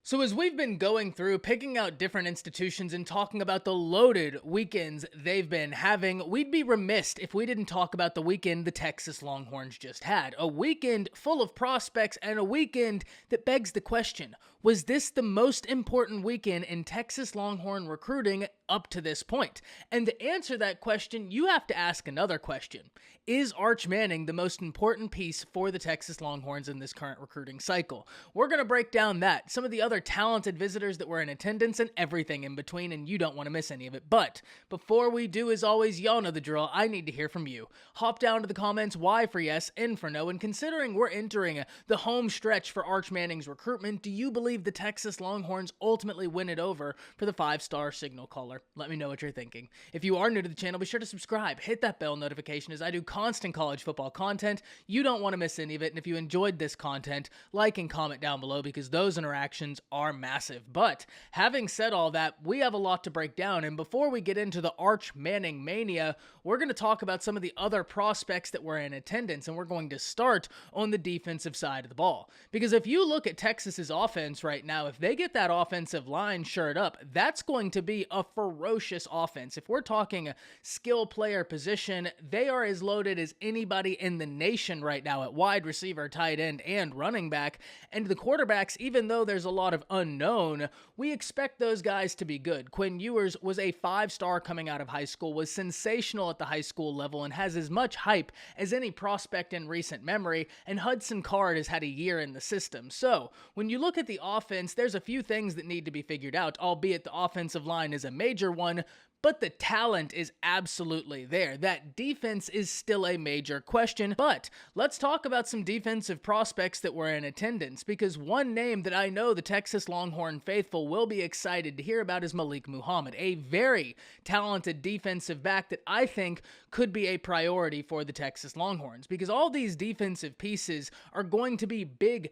So, as we've been going through picking out different institutions and talking about the loaded weekends they've been having, we'd be remiss if we didn't talk about the weekend the Texas Longhorns just had. A weekend full of prospects and a weekend that begs the question, was this the most important weekend in Texas Longhorn recruiting up to this point? And to answer that question, you have to ask another question. Is Arch Manning the most important piece for the Texas Longhorns in this current recruiting cycle? We're going to break down that, some of the other talented visitors that were in attendance, and everything in between, and you don't want to miss any of it. But before we do, as always, y'all know the drill. I need to hear from you. Hop down to the comments, Y for yes, N for no, and considering we're entering the home stretch for Arch Manning's recruitment, do you believe the Texas Longhorns ultimately win it over for the 5-star signal caller? Let me know what you're thinking. If you are new to the channel, be sure to subscribe, hit that bell notification as I do constant college football content. You don't want to miss any of it, and if you enjoyed this content, like and comment down below because those interactions are massive. But having said all that, we have a lot to break down, and before we get into the Arch Manning mania, we're going to talk about some of the other prospects that were in attendance, and we're going to start on the defensive side of the ball. Because if you look at Texas's offense right now, if they get that offensive line shored up, that's going to be a ferocious offense. If we're talking a skill player position, they are as loaded as anybody in the nation right now at wide receiver, tight end, and running back. And the quarterbacks, even though there's a lot of unknown, we expect those guys to be good. Quinn Ewers was a 5-star coming out of high school, was sensational at the high school level, and has as much hype as any prospect in recent memory, and Hudson Card has had a year in the system. So, when you look at the offense, there's a few things that need to be figured out, albeit the offensive line is a major one, but the talent is absolutely there. That defense is still a major question, but let's talk about some defensive prospects that were in attendance, because one name that I know the Texas Longhorn faithful will be excited to hear about is Malik Muhammad, a very talented defensive back that I think could be a priority for the Texas Longhorns, because all these defensive pieces are going to be big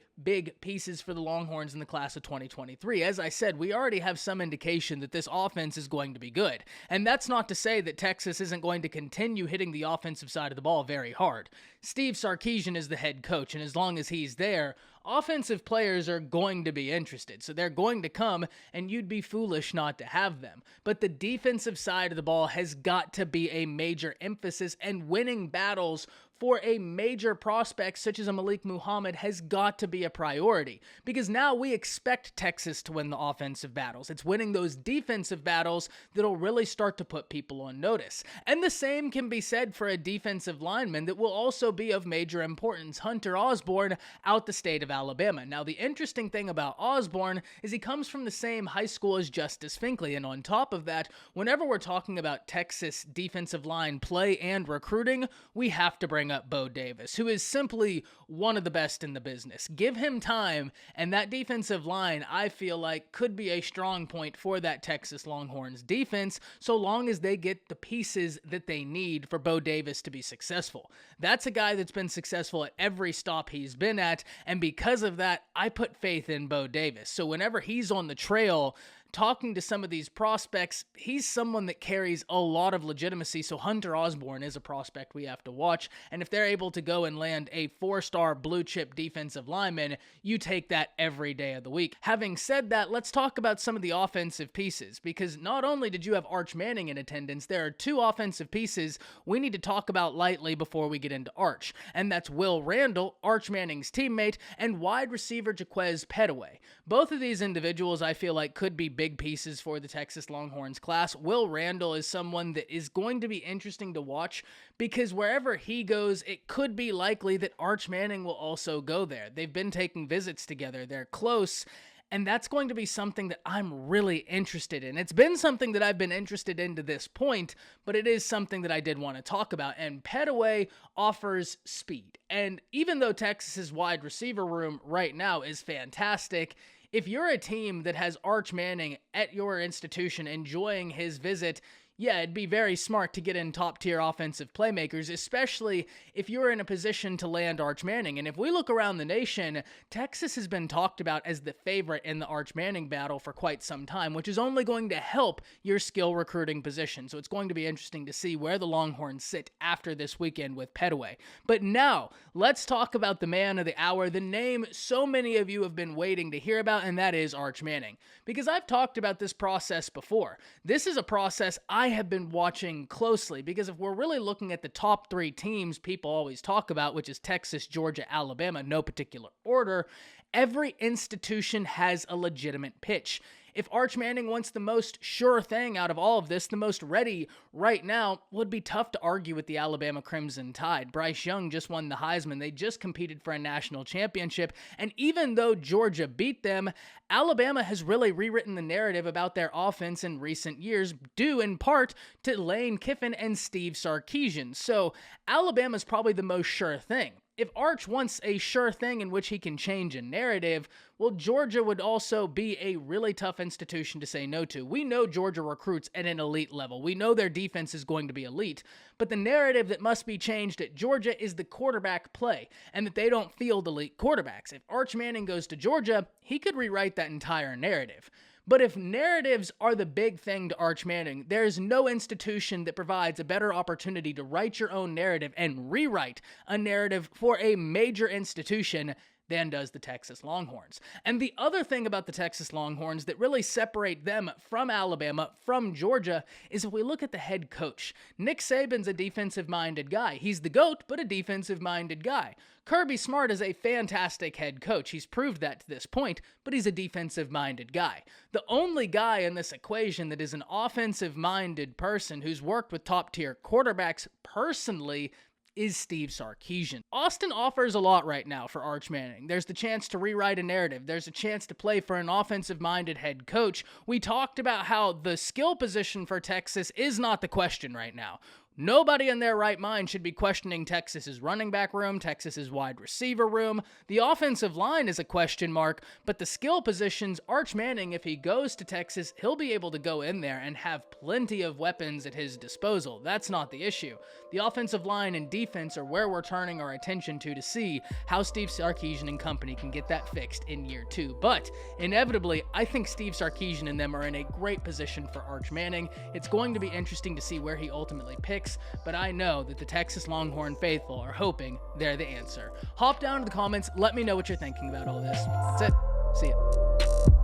pieces for the Longhorns in the class of 2023. As I said, we already have some indication that this offense is going to be good. And that's not to say that Texas isn't going to continue hitting the offensive side of the ball very hard. Steve Sarkisian is the head coach, and as long as he's there, offensive players are going to be interested. So they're going to come, and you'd be foolish not to have them. But the defensive side of the ball has got to be a major emphasis, and winning battles for a major prospect such as a Malik Muhammad has got to be a priority, because now we expect Texas to win the offensive battles. It's winning those defensive battles that'll really start to put people on notice. And the same can be said for a defensive lineman that will also be of major importance, Hunter Osborne, out the state of Alabama. Now, the interesting thing about Osborne is he comes from the same high school as Justice Finkley, and on top of that, whenever we're talking about Texas defensive line play and recruiting, we have to bring up Bo Davis, who is simply one of the best in the business. Give him time, and that defensive line, I feel like, could be a strong point for that Texas Longhorns defense, so long as they get the pieces that they need for Bo Davis to be successful. That's a guy that's been successful at every stop he's been at, and because of that, I put faith in Bo Davis. So whenever he's on the trail, talking to some of these prospects, he's someone that carries a lot of legitimacy, so Hunter Osborne is a prospect we have to watch, and if they're able to go and land a 4-star blue-chip defensive lineman, you take that every day of the week. Having said that, let's talk about some of the offensive pieces, because not only did you have Arch Manning in attendance, there are 2 offensive pieces we need to talk about lightly before we get into Arch, and that's Will Randall, Arch Manning's teammate, and wide receiver Jaquez Petaway. Both of these individuals I feel like could be big pieces for the Texas Longhorns class. Will Randall is someone that is going to be interesting to watch, because wherever he goes, it could be likely that Arch Manning will also go there. They've been taking visits together. They're close, and that's going to be something that I'm really interested in. It's been something that I've been interested in to this point, but it is something that I did want to talk about. And Petaway offers speed. And even though Texas's wide receiver room right now is fantastic, if you're a team that has Arch Manning at your institution enjoying his visit, Yeah, it'd be very smart to get in top-tier offensive playmakers, especially if you're in a position to land Arch Manning. And if we look around the nation, Texas has been talked about as the favorite in the Arch Manning battle for quite some time, which is only going to help your skill recruiting position. So it's going to be interesting to see where the Longhorns sit after this weekend with Petaway. But now, let's talk about the man of the hour, the name so many of you have been waiting to hear about, and that is Arch Manning. Because I've talked about this process before. This is a process I have been watching closely, because if we're really looking at the top 3 teams people always talk about, which is Texas, Georgia, Alabama, no particular order, every institution has a legitimate pitch. If Arch Manning wants the most sure thing out of all of this, the most ready right now, would be tough to argue with the Alabama Crimson Tide. Bryce Young just won the Heisman. They just competed for a national championship. And even though Georgia beat them, Alabama has really rewritten the narrative about their offense in recent years, due in part to Lane Kiffin and Steve Sarkisian. So Alabama's probably the most sure thing. If Arch wants a sure thing in which he can change a narrative, well, Georgia would also be a really tough institution to say no to. We know Georgia recruits at an elite level. We know their defense is going to be elite. But the narrative that must be changed at Georgia is the quarterback play, and that they don't field elite quarterbacks. If Arch Manning goes to Georgia, he could rewrite that entire narrative. But if narratives are the big thing to Arch Manning, there is no institution that provides a better opportunity to write your own narrative and rewrite a narrative for a major institution than does the Texas Longhorns. And the other thing about the Texas Longhorns that really separate them from Alabama, from Georgia, is if we look at the head coach. Nick Saban's a defensive-minded guy. He's the GOAT, but a defensive-minded guy. Kirby Smart is a fantastic head coach. He's proved that to this point, but he's a defensive-minded guy. The only guy in this equation that is an offensive-minded person who's worked with top-tier quarterbacks personally is Steve Sarkisian. Austin offers a lot right now for Arch Manning. There's the chance to rewrite a narrative. There's a chance to play for an offensive-minded head coach. We talked about how the skill position for Texas is not the question right now. Nobody in their right mind should be questioning Texas's running back room, Texas's wide receiver room. The offensive line is a question mark, but the skill positions, Arch Manning, if he goes to Texas, he'll be able to go in there and have plenty of weapons at his disposal. That's not the issue. The offensive line and defense are where we're turning our attention to see how Steve Sarkisian and company can get that fixed in year 2. But inevitably, I think Steve Sarkisian and them are in a great position for Arch Manning. It's going to be interesting to see where he ultimately picks. But I know that the Texas Longhorn faithful are hoping they're the answer. Hop down to the comments. Let me know what you're thinking about all this. That's it. See ya.